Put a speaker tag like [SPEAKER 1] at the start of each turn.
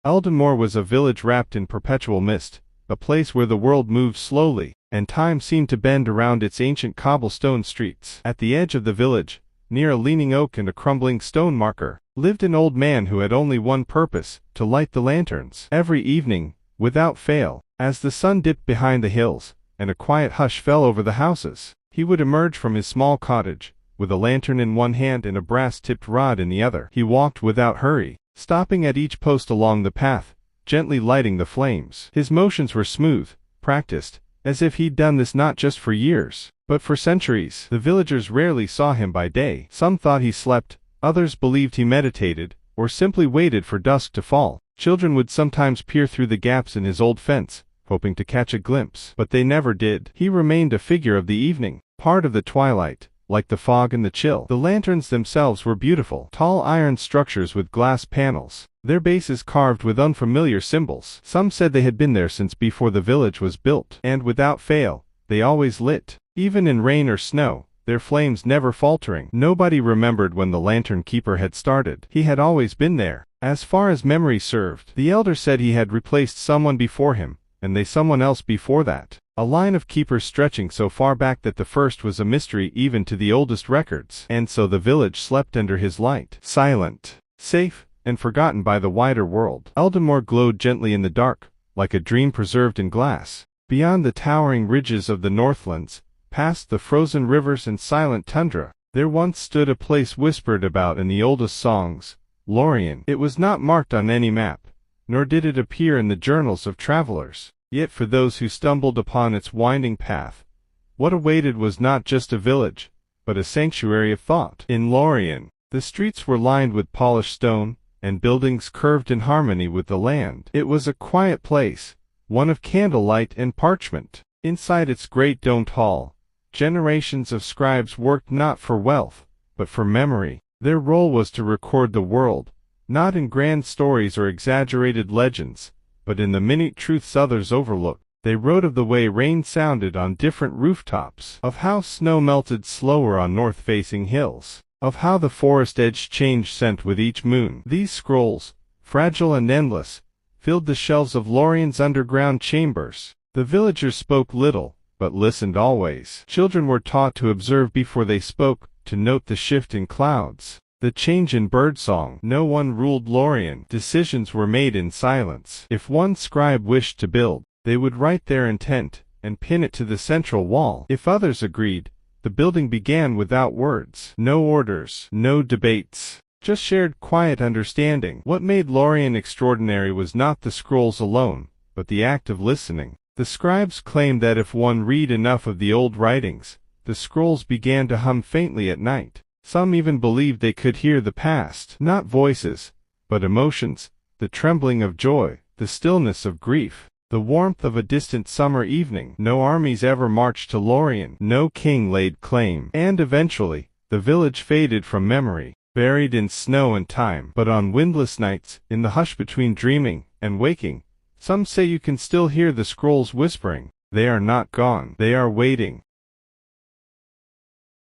[SPEAKER 1] Aldenmor was a village wrapped in perpetual mist, a place where the world moved slowly, and time seemed to bend around its ancient cobblestone streets. At the edge of the village, near a leaning oak and a crumbling stone marker, lived an old man who had only one purpose: to light the lanterns. Every evening, without fail, as the sun dipped behind the hills, and a quiet hush fell over the houses, he would emerge from his small cottage, with a lantern in one hand and a brass-tipped rod in the other. He walked without hurry, stopping at each post along the path, gently lighting the flames. His motions were smooth, practiced, as if he'd done this not just for years, but for centuries. The villagers rarely saw him by day. Some thought he slept, others believed he meditated, or simply waited for dusk to fall. Children would sometimes peer through the gaps in his old fence, hoping to catch a glimpse, but they never did. He remained a figure of the evening, part of the twilight, like the fog and the chill. The lanterns themselves were beautiful, tall iron structures with glass panels, their bases carved with unfamiliar symbols. Some said they had been there since before the village was built, and without fail, they always lit, even in rain or snow, their flames never faltering. Nobody remembered when the lantern keeper had started. He had always been there, as far as memory served. The elder said he had replaced someone before him, and they someone else before that. A line of keepers stretching so far back that the first was a mystery even to the oldest records. And so the village slept under his light, silent, safe, and forgotten by the wider world. Aldenmor glowed gently in the dark, like a dream preserved in glass. Beyond the towering ridges of the Northlands, past the frozen rivers and silent tundra, there once stood a place whispered about in the oldest songs, Lorien. It was not marked on any map, nor did it appear in the journals of travelers. Yet for those who stumbled upon its winding path, what awaited was not just a village, but a sanctuary of thought. In Lorien, the streets were lined with polished stone, and buildings curved in harmony with the land. It was a quiet place, one of candlelight and parchment. Inside its great domed hall, generations of scribes worked not for wealth, but for memory. Their role was to record the world, not in grand stories or exaggerated legends, but in the minute truths others overlooked. They wrote of the way rain sounded on different rooftops, of how snow melted slower on north-facing hills, of how the forest edge changed scent with each moon. These scrolls, fragile and endless, filled the shelves of Lorien's underground chambers. The villagers spoke little, but listened always. Children were taught to observe before they spoke, to note the shift in clouds, the change in birdsong. No one ruled Lorien. Decisions were made in silence. If one scribe wished to build, they would write their intent, and pin it to the central wall. If others agreed, the building began without words. No orders, no debates, just shared quiet understanding. What made Lorien extraordinary was not the scrolls alone, but the act of listening. The scribes claimed that if one read enough of the old writings, the scrolls began to hum faintly at night. Some even believed they could hear the past, not voices, but emotions, the trembling of joy, the stillness of grief, the warmth of a distant summer evening. No armies ever marched to Lorien, no king laid claim, and eventually, the village faded from memory, buried in snow and time. But on windless nights, in the hush between dreaming and waking, some say you can still hear the scrolls whispering. They are not gone. They are waiting.